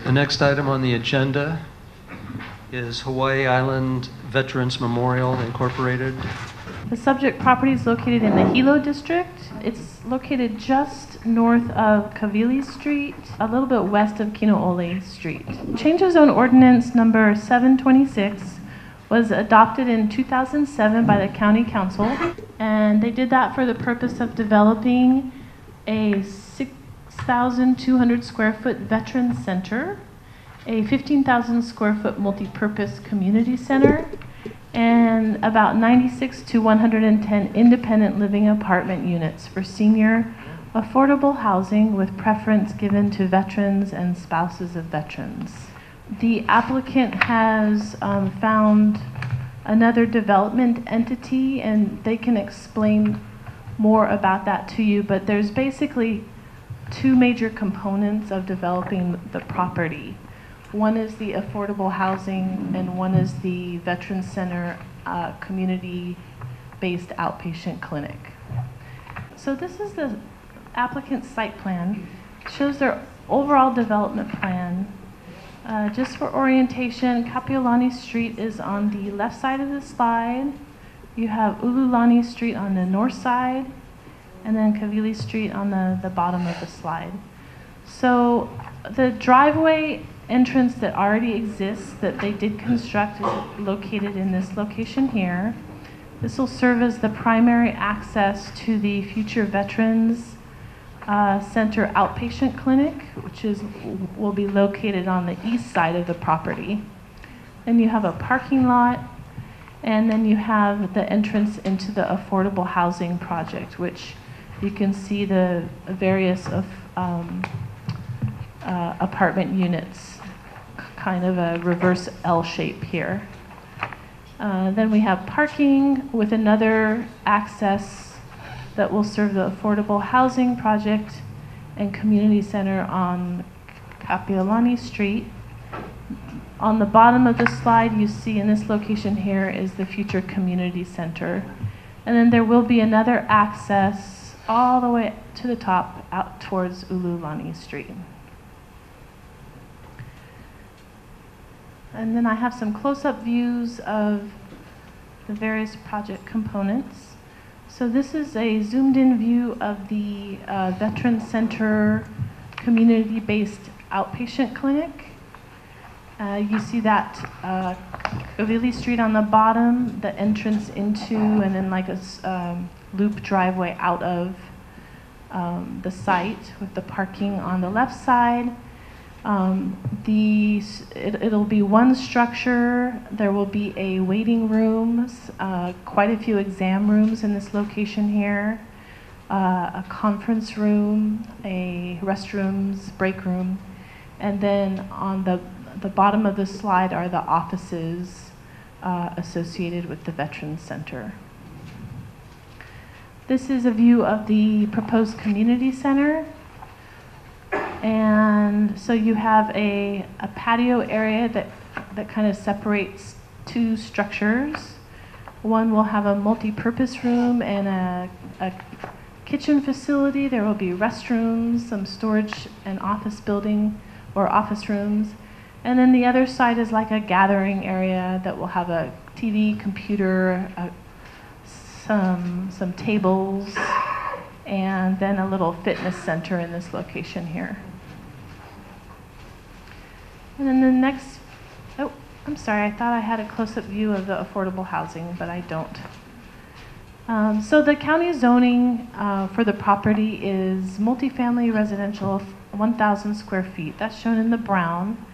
The next item on the agenda is Hawaii Island Veterans Memorial Incorporated. The subject property is located in the Hilo district. It's located just north of Kavili Street, a little bit west of Kino'ole Street. Change of zone ordinance number 726 was adopted in 2007 by the county council, and they did that for the purpose of developing a 6,200 square foot veteran center, a 15,000 square foot multi-purpose community center, and about 96 to 110 independent living apartment units for senior affordable housing with preference given to veterans and spouses of veterans. The applicant has found another development entity, and they can explain more about that to you, but there's basically two major components of developing the property. One is the affordable housing, and one is the Veteran Center community-based outpatient clinic. So this is the applicant's site plan. It shows their overall development plan. Just for orientation, Kapiolani Street is on the left side of the slide. You have Ululani Street on the north side, and then Kavili Street on the bottom of the slide. So the driveway entrance that already exists that they did construct is located in this location here. This will serve as the primary access to the future Veterans Center outpatient clinic, which will be located on the east side of the property. Then you have a parking lot, and then you have the entrance into the affordable housing project, which you can see the various apartment units, kind of a reverse L shape here. Then we have parking with another access that will serve the affordable housing project and community center on Kapiolani Street. On the bottom of the slide, you see in this location here is the future community center. And then there will be another access all the way to the top out towards Ululani Street. And then I have some close-up views of the various project components. So this is a zoomed-in view of the Veteran Center community-based outpatient clinic. You see that Kavili Street on the bottom, the entrance into, and then like a loop driveway out of the site with the parking on the left side. It'll be one structure. There will be a waiting room, quite a few exam rooms in this location here, a conference room, a restrooms, break room, and then on the bottom of the slide are the offices associated with the Veterans Center. This is a view of the proposed community center. And so you have a patio area that kind of separates two structures. One will have a multi-purpose room and a kitchen facility. There will be restrooms, some storage and office building or office rooms. And then the other side is like a gathering area that will have a TV, computer, some tables, and then a little fitness center in this location here. And then the next, oh, I'm sorry, I thought I had a close-up view of the affordable housing, but I don't. So the county zoning for the property is multifamily residential, 1,000 square feet. That's shown in the brown.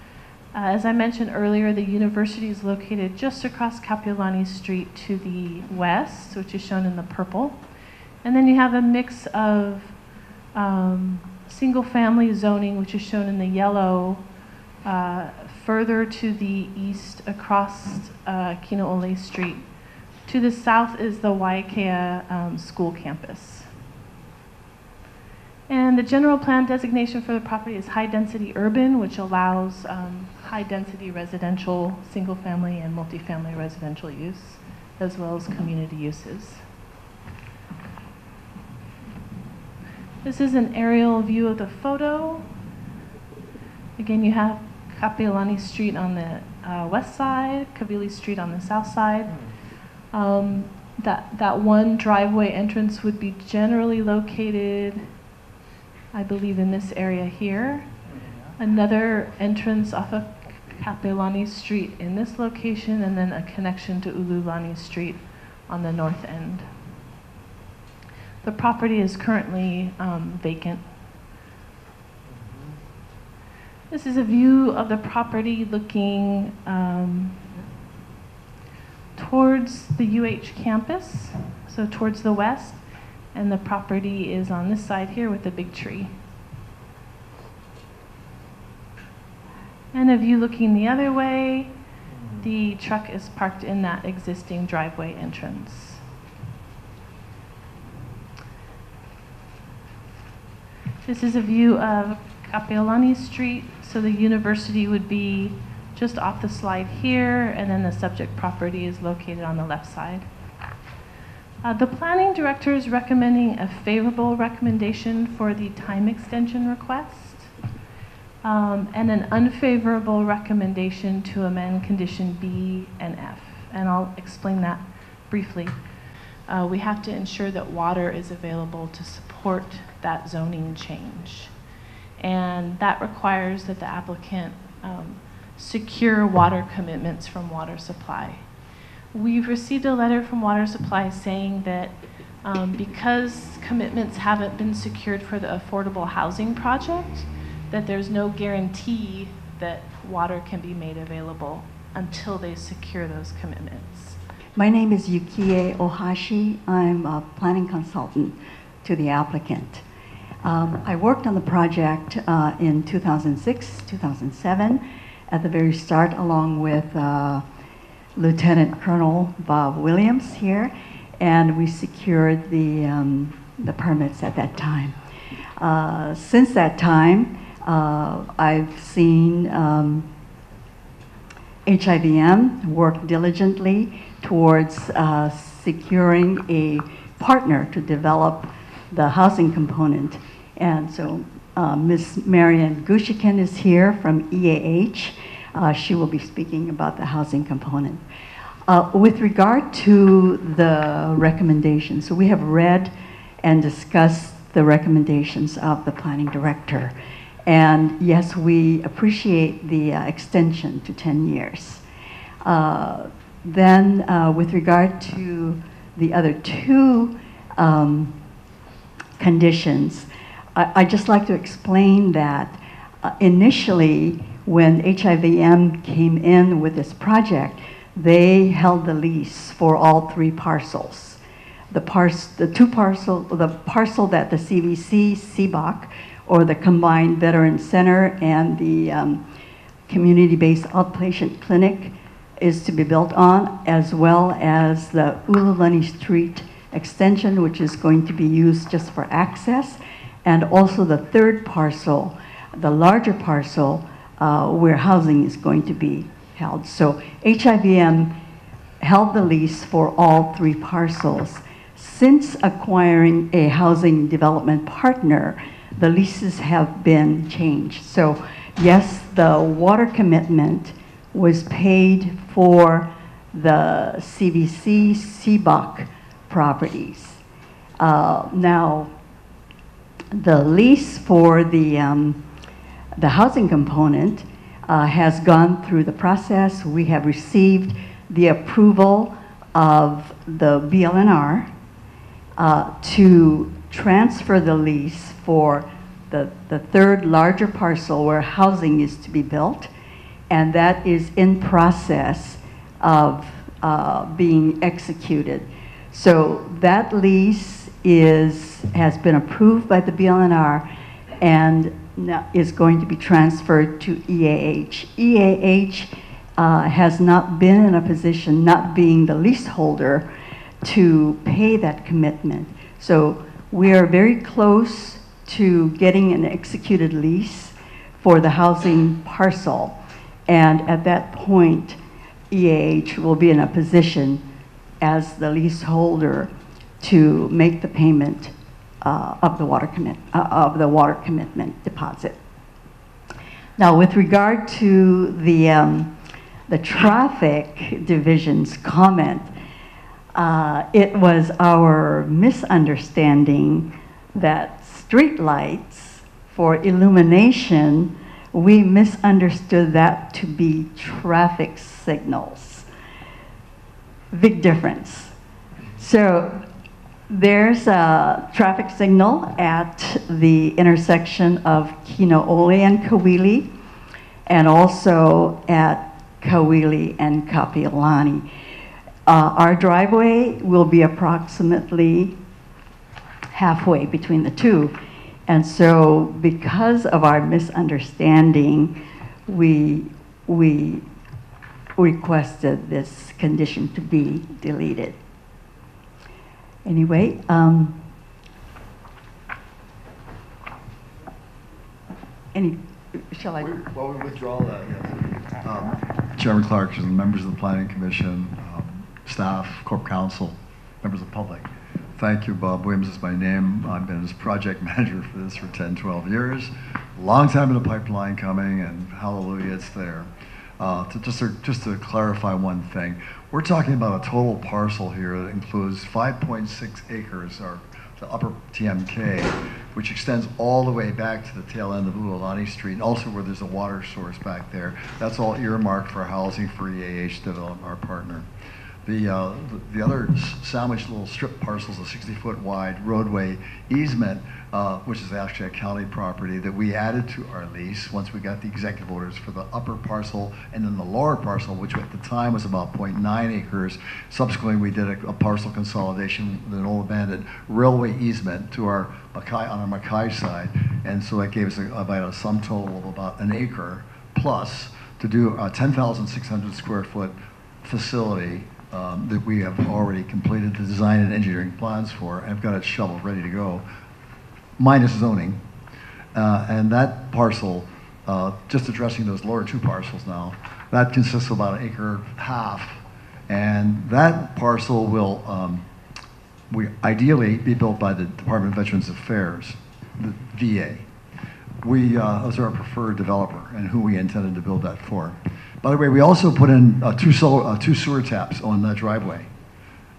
As I mentioned earlier, the university is located just across Kapiolani Street to the west, which is shown in the purple. And then you have a mix of single-family zoning, which is shown in the yellow, further to the east across Kino'ole Street. To the south is the Waiakea school campus. And the general plan designation for the property is high-density urban, which allows high-density residential, single-family, and multifamily residential use, as well as community uses. This is an aerial view of the photo. Again, you have Kapiolani Street on the west side, Kavili Street on the south side. That one driveway entrance would be generally located, I believe, in this area here. Another entrance off of Kapiolani Street in this location, and then a connection to Ululani Street on the north end. The property is currently vacant. This is a view of the property looking towards the UH campus, so towards the west, and the property is on this side here with the big tree. And a view looking the other way, the truck is parked in that existing driveway entrance. This is a view of Kapiolani Street, so the university would be just off the slide here, and then the subject property is located on the left side. The planning director is recommending a favorable recommendation for the time extension request, and an unfavorable recommendation to amend condition B and F. And I'll explain that briefly. We have to ensure that water is available to support that zoning change. And that requires that the applicant secure water commitments from water supply. We've received a letter from water supply saying that because commitments haven't been secured for the affordable housing project, that there's no guarantee that water can be made available until they secure those commitments. My name is Yukie Ohashi. I'm a planning consultant to the applicant. I worked on the project in 2006, 2007, at the very start, along with Lieutenant Colonel Bob Williams here, and we secured the permits at that time. Since that time, I've seen HIVM work diligently towards securing a partner to develop the housing component. And so Ms. Marianne Gushikin is here from EAH. She will be speaking about the housing component. With regard to the recommendations, so we have read and discussed the recommendations of the planning director. And yes, we appreciate the extension to 10 years. Then with regard to the other two conditions, I'd just like to explain that initially when HIVM came in with this project, they held the lease for all three parcels. The parcel that the CVC, CBOC, or the Combined Veteran Center and the community-based outpatient clinic is to be built on, as well as the Ululani Street extension, which is going to be used just for access, and also the third parcel, the larger parcel, where housing is going to be held. So HIVM held the lease for all three parcels. Since acquiring a housing development partner, the leases have been changed. So yes, the water commitment was paid for the CVC, CBOC properties. Now, the lease for the housing component has gone through the process. We have received the approval of the BLNR to transfer the lease for the third larger parcel where housing is to be built, and that is in process of being executed. So that lease has been approved by the BLNR and now is going to be transferred to EAH. EAH has not been in a position, not being the leaseholder, to pay that commitment. So we are very close to getting an executed lease for the housing parcel. And at that point, EAH will be in a position as the leaseholder to make the payment of the water commitment deposit. Now, with regard to the traffic division's comment, it was our misunderstanding that streetlights for illumination, we misunderstood that to be traffic signals. Big difference. So there's a traffic signal at the intersection of Kino'ole and Kawili, and also at Kawili and Kapiolani. Our driveway will be approximately halfway between the two. And so because of our misunderstanding, we requested this condition to be deleted. Anyway, shall I? Well, we withdraw that, yes. Chairman Clark, members of the Planning Commission, staff, Corp Council, members of the public. Thank you, Bob Williams is my name. I've been his project manager for this for 10, 12 years. Long time in the pipeline coming, and hallelujah, it's there. Just to clarify one thing, we're talking about a total parcel here that includes 5.6 acres, or the upper TMK, which extends all the way back to the tail end of Uolani Street, and also where there's a water source back there. That's all earmarked for housing for EAH Development, our partner. The other sandwiched little strip parcels, a 60-foot wide roadway easement, which is actually a county property that we added to our lease once we got the executive orders for the upper parcel, and then the lower parcel, which at the time was about 0.9 acres. Subsequently, we did a parcel consolidation with an old abandoned railway easement to our Mackay side, and so that gave us about a sum total of about an acre plus to do a 10,600 square foot facility that we have already completed the design and engineering plans for, and have got it shovel ready to go, minus zoning. And that parcel, just addressing those lower two parcels now, that consists of about an acre and a half. And that parcel will ideally be built by the Department of Veterans Affairs, the VA. Those are our preferred developer and who we intended to build that for. By the way, we also put in two sewer taps on that driveway.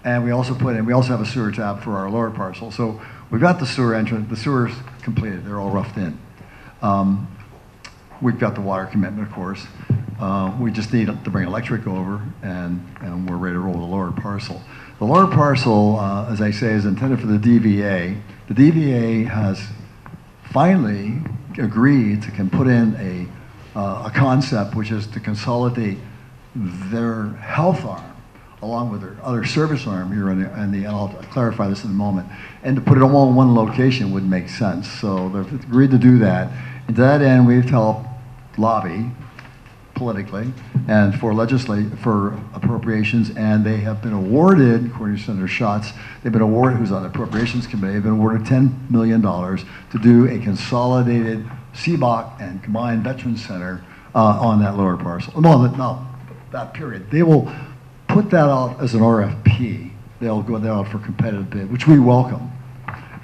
And we also have a sewer tap for our lower parcel. So we've got the sewer entrance, the sewer's completed, they're all roughed in. We've got the water commitment, of course. We just need to bring electric over, and we're ready to roll the lower parcel. The lower parcel, as I say, is intended for the DVA. The DVA has finally agreed to put in a concept, which is to consolidate their health arm along with their other service arm here, and I'll clarify this in a moment, and to put it all in one location would make sense. So they've agreed to do that. And to that end, we've helped lobby politically and for appropriations, and they have been awarded, according to Senator Schatz, they've been awarded, who's on the appropriations committee, they've been awarded $10 million to do a consolidated CBOC and combined Veterans Center on that lower parcel. No, that period. They will put that out as an RFP. They'll go out for competitive bid, which we welcome.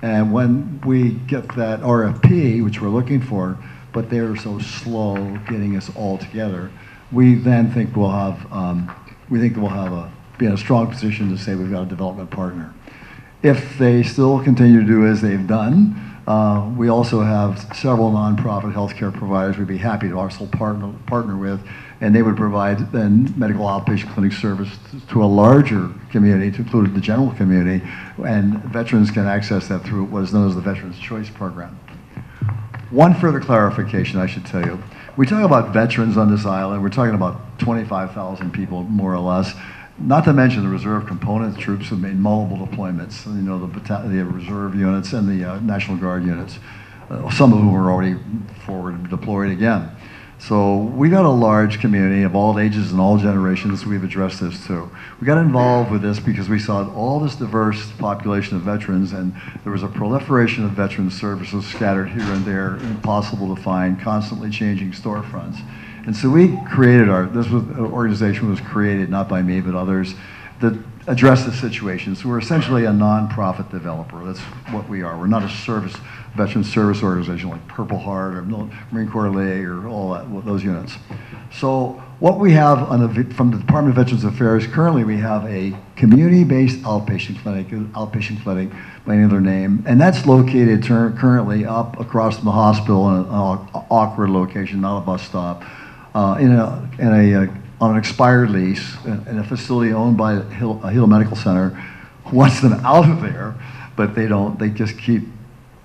And when we get that RFP, which we're looking for, but they're so slow getting us all together, we then think we'll be in a strong position to say we've got a development partner. If they still continue to do as they've done, we also have several nonprofit healthcare providers we'd be happy to also partner with, and they would provide then medical outpatient clinic service to a larger community, to include the general community, and veterans can access that through what is known as the Veterans Choice Program. One further clarification I should tell you. We talk about veterans on this island, we're talking about 25,000 people, more or less. Not to mention the reserve component troops who made multiple deployments, you know, the reserve units and the National Guard units, some of whom are already forward deployed again. So we got a large community of all ages and all generations. We've addressed this too. We got involved with this because we saw all this diverse population of veterans, and there was a proliferation of veteran services scattered here and there, impossible to find, constantly changing storefronts. And so we created this organization was created not by me but others, that address the situation. So we're essentially a nonprofit developer. That's what we are. We're not a veteran service organization like Purple Heart or Marine Corps Lay or all that, those units. So what we have from the Department of Veterans Affairs, currently we have a community-based outpatient clinic by any other name, and that's located currently up across from the hospital in an awkward location, not a bus stop, on an expired lease in a facility owned by Hilo Medical Center, who wants them out of there, but they don't. They just keep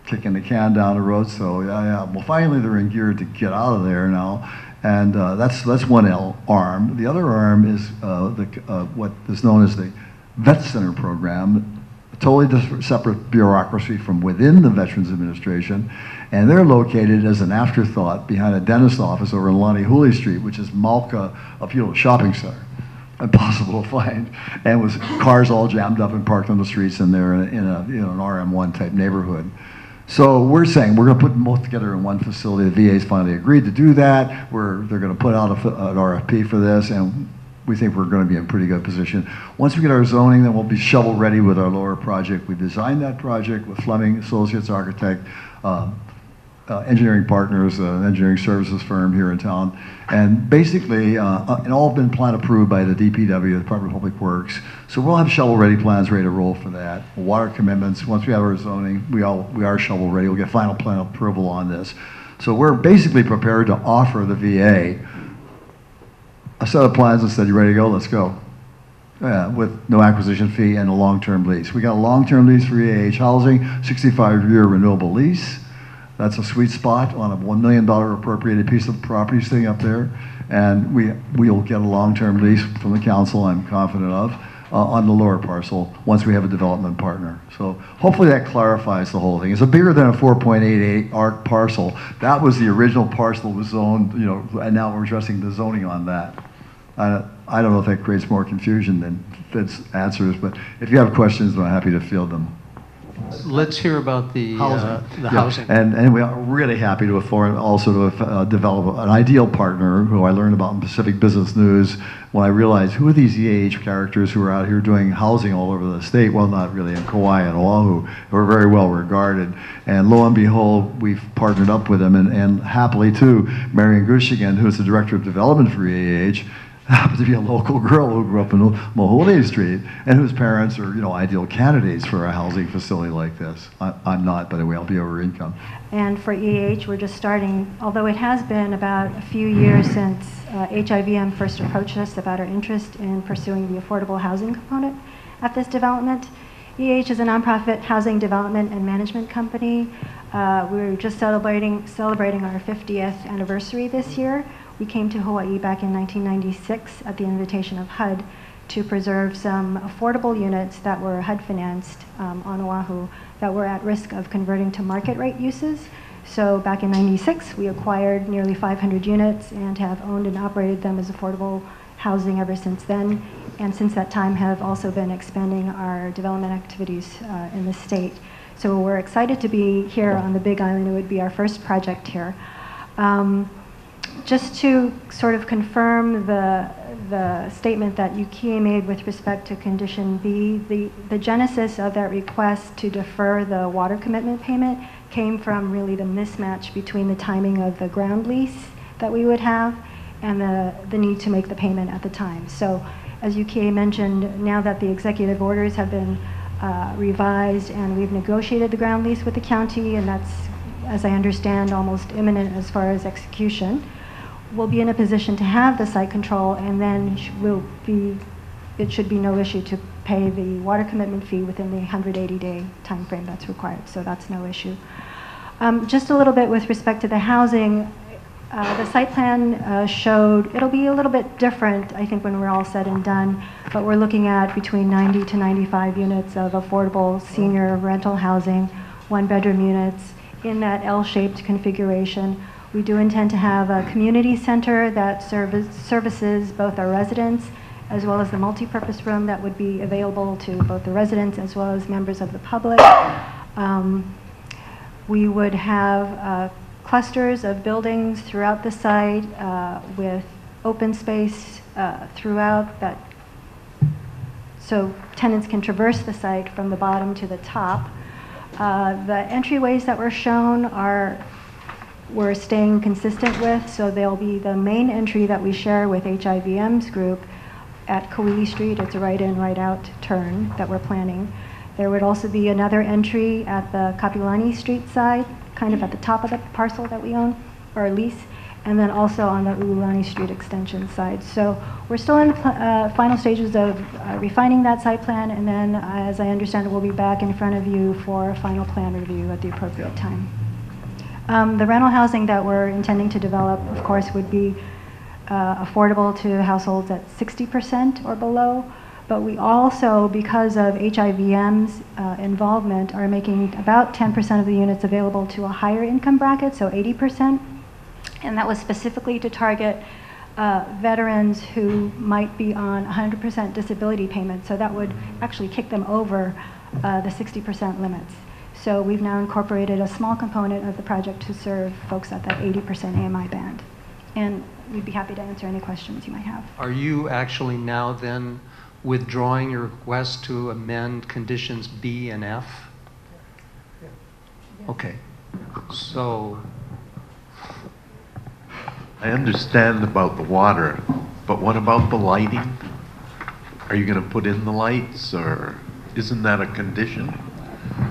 kicking the can down the road. So yeah. Well, finally they're in gear to get out of there now, and that's one arm. The other arm is what is known as the Vet Center program, a totally separate bureaucracy from within the Veterans Administration, and they're located as an afterthought behind a dentist office over in Lonnie Hooley Street, which is Malka of Hilo Shopping Center. Impossible to find, and with cars all jammed up and parked on the streets, and they're in an RM1 type neighborhood. So we're saying we're going to put them both together in one facility. The VA's finally agreed to do that. They're going to put out an RFP for this, and we think we're going to be in a pretty good position. Once we get our zoning, then we'll be shovel ready with our lower project. We designed that project with Fleming Associates Architect, engineering partners, an engineering services firm here in town, and basically, and all been plan approved by the DPW, the Department of Public Works. So we'll have shovel-ready plans ready to roll for that. Water commitments. Once we have our zoning, we are shovel-ready. We'll get final plan approval on this. So we're basically prepared to offer the VA a set of plans and said, "You ready to go? Let's go." With no acquisition fee and a long-term lease. We got a long-term lease for EAH housing, 65-year renewable lease. That's a sweet spot on a $1 million appropriated piece of property sitting up there. And we'll get a long-term lease from the council, I'm confident of, on the lower parcel once we have a development partner. So hopefully that clarifies the whole thing. It's bigger than a 4.88 ARC parcel. That was the original parcel that was zoned, and now we're addressing the zoning on that. I don't know if that creates more confusion than fits answers, but if you have questions, I'm happy to field them. Let's hear about the housing. And we are really happy to also develop an ideal partner who I learned about in Pacific Business News when I realized who are these EAH characters who are out here doing housing all over the state. Well, not really, in Kauai and Oahu, who are very well regarded. And lo and behold, we've partnered up with them, and happily too, Marion Gushigan, who is the Director of Development for EAH, happens to be a local girl who grew up in Mohooley Street and whose parents are, ideal candidates for a housing facility like this. I'm not, by the way, I'll be over income. And for EAH, we're just starting, although it has been about a few years since HIVM first approached us about our interest in pursuing the affordable housing component at this development. EAH is a nonprofit housing development and management company. We're just celebrating our 50th anniversary this year. We came to Hawaii back in 1996 at the invitation of HUD to preserve some affordable units that were HUD financed on Oahu that were at risk of converting to market rate uses. So back in '96, we acquired nearly 500 units and have owned and operated them as affordable housing ever since then. And since that time have also been expanding our development activities in the state. So we're excited to be here on the Big Island. It would be our first project here. Just to sort of confirm the statement that Yukie made with respect to condition B, the genesis of that request to defer the water commitment payment came from really the mismatch between the timing of the ground lease that we would have and the need to make the payment at the time. So as Yukie mentioned, now that the executive orders have been revised and we've negotiated the ground lease with the county, and that's, as I understand, almost imminent as far as execution, we'll be in a position to have the site control, and then it should be no issue to pay the water commitment fee within the 180-day time frame that's required, so that's no issue. Just a little bit with respect to the housing, the site plan showed it'll be a little bit different, I think, when we're all said and done, but we're looking at between 90 to 95 units of affordable senior rental housing, one-bedroom units in that L-shaped configuration. We do intend to have a community center that services both our residents as well as the multi-purpose room that would be available to both the residents as well as members of the public. We would have clusters of buildings throughout the site with open space throughout that so tenants can traverse the site from the bottom to the top. The entryways that were shown we're staying consistent with, so there'll be the main entry that we share with HIVM's group at Kawili Street. It's a right-in, right-out turn that we're planning. There would also be another entry at the Kapilani Street side, kind of at the top of the parcel that we own, or lease, and then also on the Ululani Street extension side. So we're still in the final stages of refining that site plan, and then, as I understand it, we'll be back in front of you for a final plan review at the appropriate time. The rental housing that we're intending to develop, of course, would be affordable to households at 60% or below, but we also, because of HIVM's involvement, are making about 10% of the units available to a higher income bracket, so 80%, and that was specifically to target veterans who might be on 100% disability payment, so that would actually kick them over the 60% limits. So we've now incorporated a small component of the project to serve folks at that 80% AMI band. And we'd be happy to answer any questions you might have. Are you actually now then withdrawing your request to amend conditions B and F? Okay. So, I understand about the water, but what about the lighting? Are you going to put in the lights, or isn't that a condition?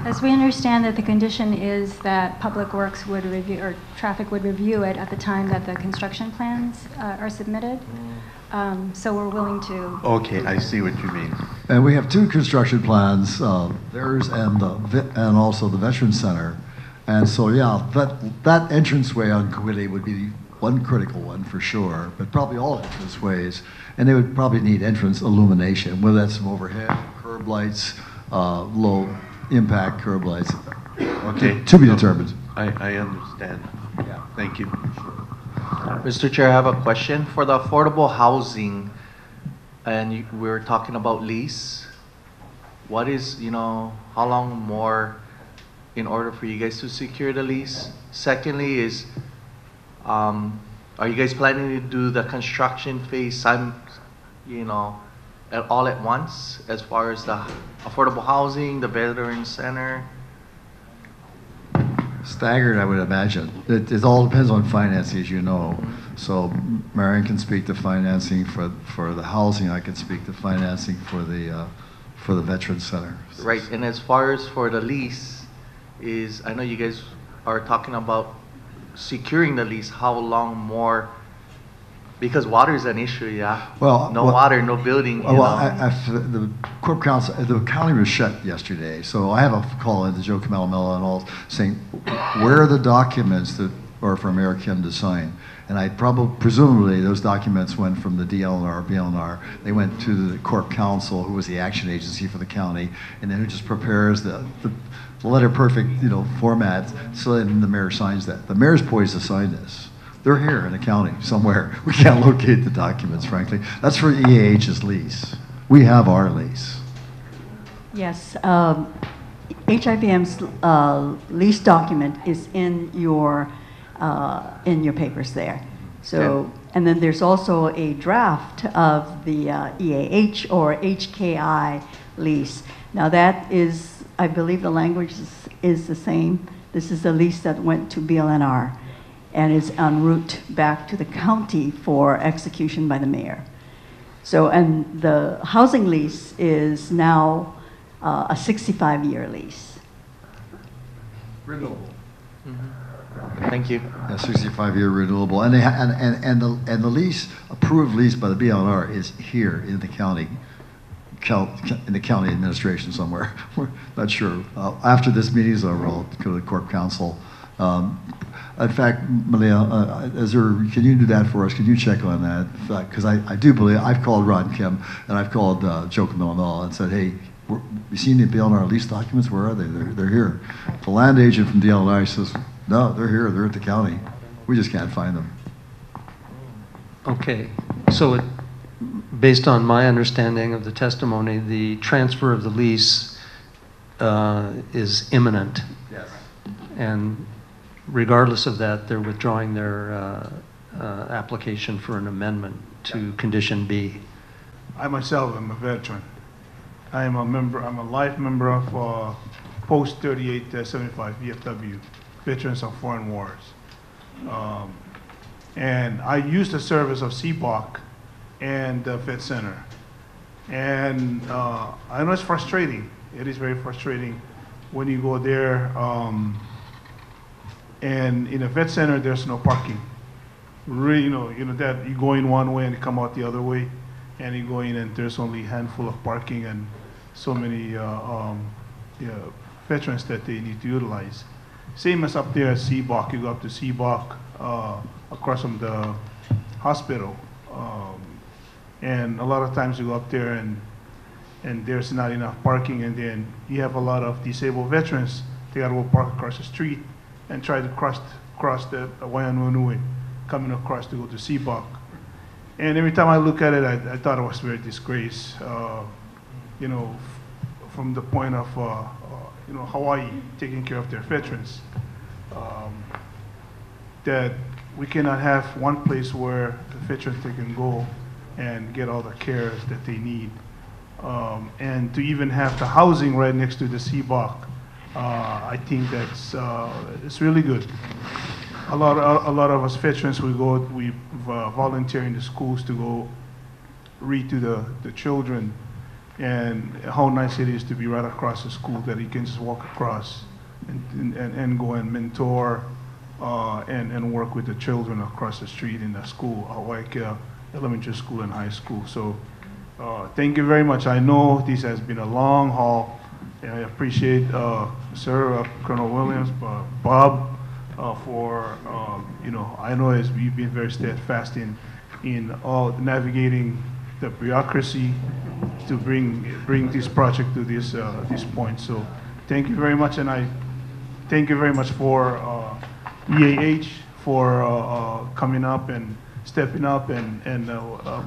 As we understand that the condition is that Public Works would review, or traffic would review it at the time that the construction plans are submitted. So we're willing to. Okay, I see what you mean. And we have two construction plans, theirs and also the Veterans Center. And so, yeah, that entranceway on Kawili would be one critical one for sure, but probably all entranceways. And they would probably need entrance illumination, whether that's some overhead, curb lights, low impact curb lights. Okay. To be determined. I understand. Yeah. Thank you. Mr. Chair, I have a question. For the affordable housing, and we were talking about lease, what is, how long more in order for you guys to secure the lease? Secondly is, are you guys planning to do the construction phase, all at once, as far as the affordable housing, the Veterans Center? Staggered, I would imagine. It all depends on financing, as you know. So Marion can speak to financing for the housing. I can speak to financing for the Veterans Center. Right, and as far as for the lease, I know you guys are talking about securing the lease. How long more? Because water is an issue, yeah. No water, no building. The Corp Council, the county was shut yesterday, so I have a call into Joe Kamelamela and all saying, where are the documents that are for Mayor Kim to sign? And presumably those documents went from the DLNR, BLNR. They went to the Corp Council, who was the action agency for the county, and then who just prepares the letter perfect, format, so then the mayor signs that. The mayor's poised to sign this. They're here in the county somewhere. We can't locate the documents, frankly. That's for EAH's lease. We have our lease. Yes, HIVM's lease document is in your papers there. So, and then there's also a draft of the EAH or HKI lease. Now that is, I believe the language is the same. This is the lease that went to BLNR and is en route back to the county for execution by the mayor. So, and the housing lease is now a 65-year lease. Renewable. Thank you. A 65-year renewable, and the lease, approved lease by the BLNR is here in the county, in the county administration somewhere. We're not sure. After this meeting is over, I'll go to the Corp Council. In fact, Malia, can you do that for us? Can you check on that? Because I do believe, I've called Ron Kim and I've called Joe Kamelamela and said, hey, you seen the BLNR lease documents? Where are they? They're here. The land agent from DLNR says, no, they're here. They're at the county. We just can't find them. okay. So based on my understanding of the testimony, the transfer of the lease is imminent. Yes. And regardless of that, they're withdrawing their application for an amendment to condition B. I myself am a veteran, I'm a life member of Post 3875 VFW, Veterans of Foreign Wars. And I use the service of CBOC and the Vet Center. And I know it's frustrating. It is very frustrating when you go there. And in a vet center, there's no parking. Really, you know that you go in one way and you come out the other way, and you go in and there's only a handful of parking and so many veterans that they need to utilize. Same as up there at CBOC. You go up to CBOC across from the hospital, and a lot of times you go up there and there's not enough parking, and then you have a lot of disabled veterans. They got to go park across the street and try to cross the Waianui, coming across to go to CBOC. And every time I look at it, I thought it was very disgrace. You know, from the point of you know, Hawaii taking care of their veterans, that we cannot have one place where the veterans they can go and get all the cares that they need, and to even have the housing right next to the CBOC. I think that's it's really good. A lot of us veterans we volunteer in the schools to go read to the children, and how nice it is to be right across the school that you can just walk across and go and mentor and work with the children across the street in the school, like elementary school and high school. So thank you very much. I know this has been a long haul. I appreciate Sir Colonel Williams, Bob, for you know, I know you've been very steadfast in all navigating the bureaucracy to bring this project to this point. So thank you very much, and I thank you very much for EAH for coming up and stepping up and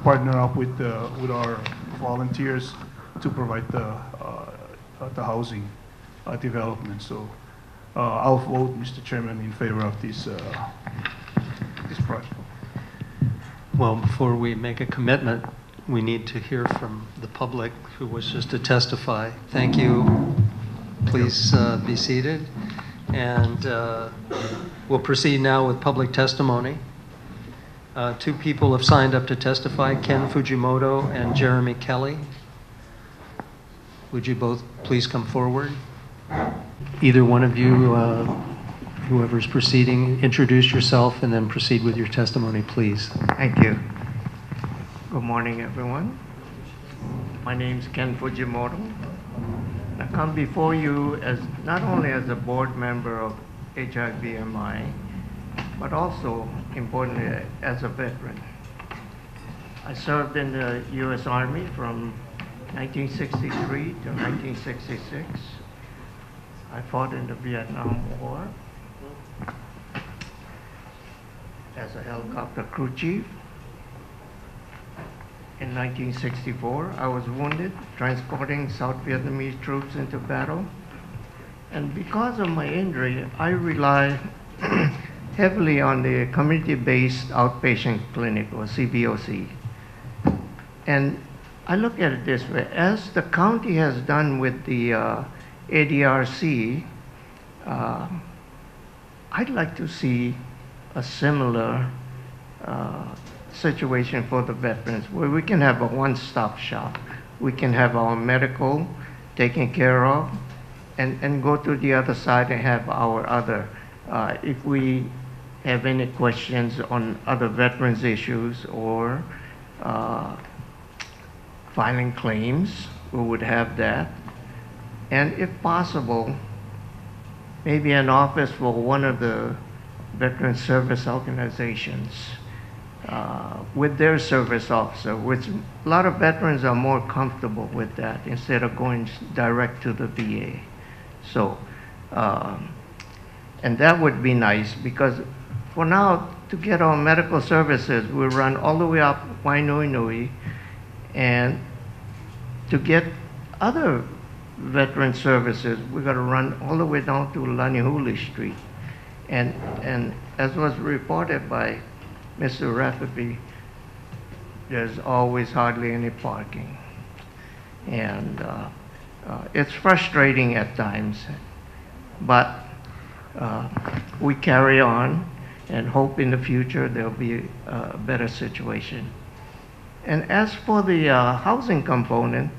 partnering up with our volunteers to provide the housing development. So I'll vote, Mr. Chairman, in favor of this project. Well, before we make a commitment, we need to hear from the public who wishes to testify. Thank you. Please be seated. And we'll proceed now with public testimony. Two people have signed up to testify, Ken Fujimoto and Jeremy Kelly. Would you both please come forward? Either one of you, whoever's proceeding, introduce yourself and then proceed with your testimony, please. Thank you. Good morning, everyone. My name is Ken Fujimoto. I come before you as not only as a board member of HIVMI, but also, importantly, as a veteran. I served in the U.S. Army from 1963 to 1966. I fought in the Vietnam War as a helicopter crew chief. In 1964, I was wounded transporting South Vietnamese troops into battle. And because of my injury, I rely heavily on the community-based outpatient clinic, or CBOC. And I look at it this way: as the county has done with the ADRC, I'd like to see a similar situation for the veterans, where we can have a one-stop shop. We can have our medical taken care of, and go to the other side and have our other. If we have any questions on other veterans issues or filing claims, we would have that. And if possible, maybe an office for one of the veteran service organizations with their service officer, which a lot of veterans are more comfortable with that instead of going direct to the VA. So, and that would be nice, because for now, to get our medical services, we run all the way up Waianui, and to get other veteran services, we got to run all the way down to Lanihuli Street. And as was reported by Mr. Rafferty, there's always hardly any parking. And it's frustrating at times, but we carry on and hope in the future there'll be a better situation. And as for the housing component,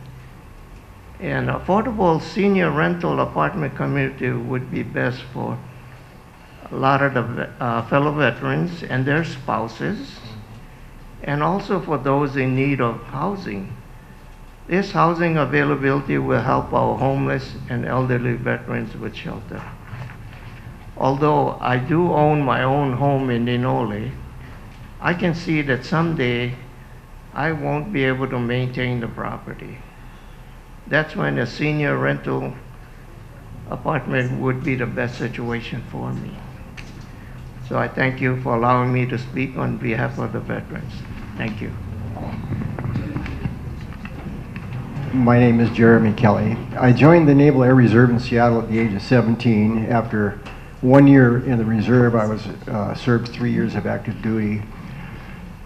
an affordable senior rental apartment community would be best for a lot of the fellow veterans and their spouses, and also for those in need of housing. This housing availability will help our homeless and elderly veterans with shelter. Although I do own my own home in Ninole, I can see that someday I won't be able to maintain the property. That's when a senior rental apartment would be the best situation for me. So I thank you for allowing me to speak on behalf of the veterans. Thank you. My name is Jeremy Kelly. I joined the Naval Air Reserve in Seattle at the age of 17. After 1 year in the reserve, I was served 3 years of active duty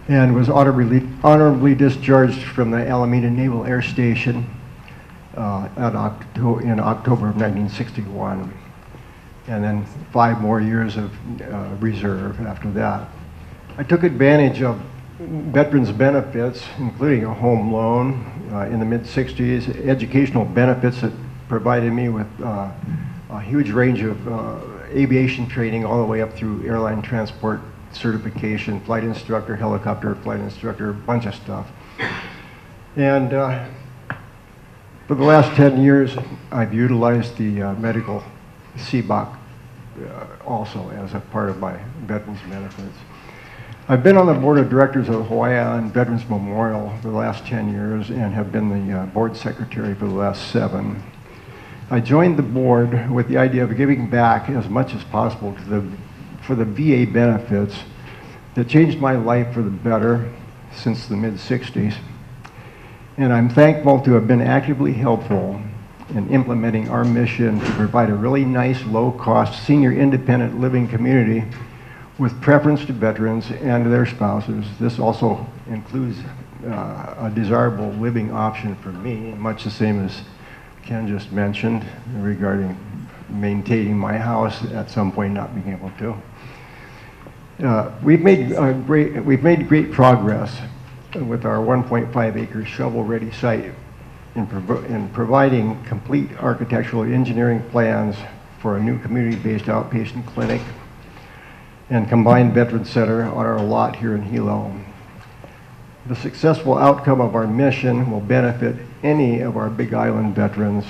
and was honorably discharged from the Alameda Naval Air Station in October of 1961. And then 5 more years of reserve after that. I took advantage of veterans benefits, including a home loan in the mid-60s, educational benefits that provided me with a huge range of aviation training all the way up through airline transport certification, flight instructor, helicopter flight instructor, a bunch of stuff. And for the last 10 years, I've utilized the medical CBOC also as a part of my veterans benefits. I've been on the board of directors of the Hawaii Island Veterans Memorial for the last 10 years and have been the board secretary for the last 7. I joined the board with the idea of giving back as much as possible to for the VA benefits that changed my life for the better since the mid-60s. And I'm thankful to have been actively helpful in implementing our mission to provide a really nice, low-cost, senior independent living community with preference to veterans and their spouses. This also includes a desirable living option for me, much the same as Ken just mentioned regarding maintaining my house at some point not being able to. We've made great progress with our 1.5 acre shovel-ready site in providing complete architectural engineering plans for a new community-based outpatient clinic and combined veteran center on our lot here in Hilo. The successful outcome of our mission will benefit any of our Big Island veterans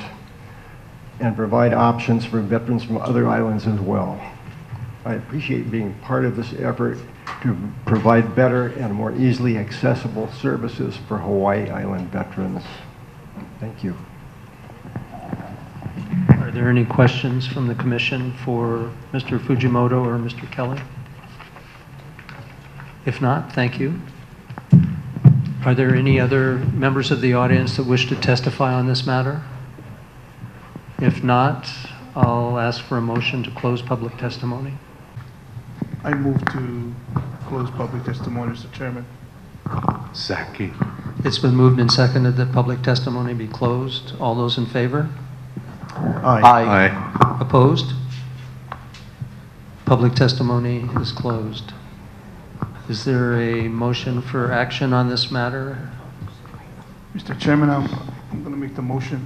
and provide options for veterans from other islands as well. I appreciate being part of this effort to provide better and more easily accessible services for Hawaii Island veterans. Thank you. Are there any questions from the commission for Mr. Fujimoto or Mr. Kelly? If not, thank you. Are there any other members of the audience that wish to testify on this matter? If not, I'll ask for a motion to close public testimony. I move to close public testimony, Mr. Chairman. Second. It's been moved and seconded that public testimony be closed. All those in favor? Aye. Opposed? Public testimony is closed. Is there a motion for action on this matter? Mr. Chairman, I'm going to make the motion.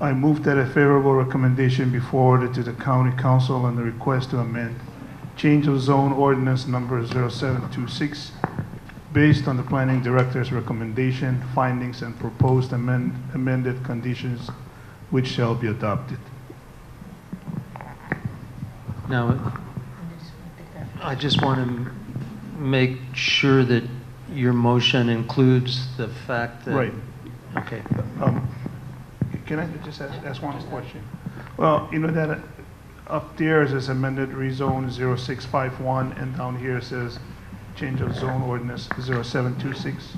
I move that a favorable recommendation be forwarded to the County Council on the request to amend change of zone ordinance number 0726 based on the Planning Director's recommendation, findings, and proposed amended conditions which shall be adopted. Now, I just want to make sure that your motion includes the fact that... Right. Okay. Can I just ask one question? Well, you know that up there it says amended rezone 0651, and down here it says change of zone ordinance 0726.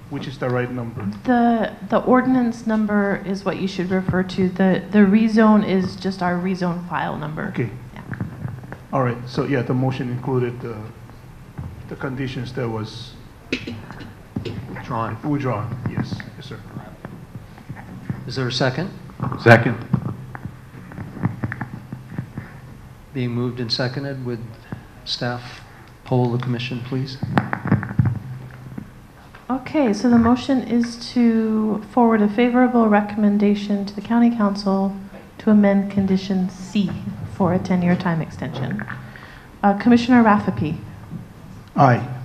Which is the right number? The ordinance number is what you should refer to. The rezone is just our rezone file number. Okay. Yeah. All right. So yeah, the motion included the conditions that was Withdrawn. Withdrawn, yes, yes, sir. Is there a second? Second? Being moved and seconded, would staff poll the commission, please? Okay, so the motion is to forward a favorable recommendation to the county council to amend condition C for a 10-year time extension. Commissioner Rafferty, Aye.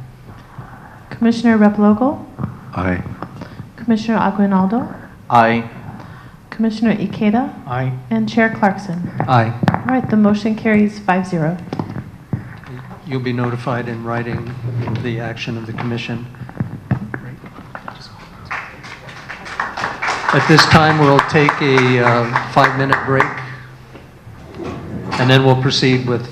Commissioner Replogle, Aye. Commissioner Aguinaldo, Aye. Commissioner Ikeda, Aye. and Chair Clarkson. Aye. All right, the motion carries 5-0. You'll be notified in writing the action of the commission. At this time, we'll take a 5-minute break, and then we'll proceed with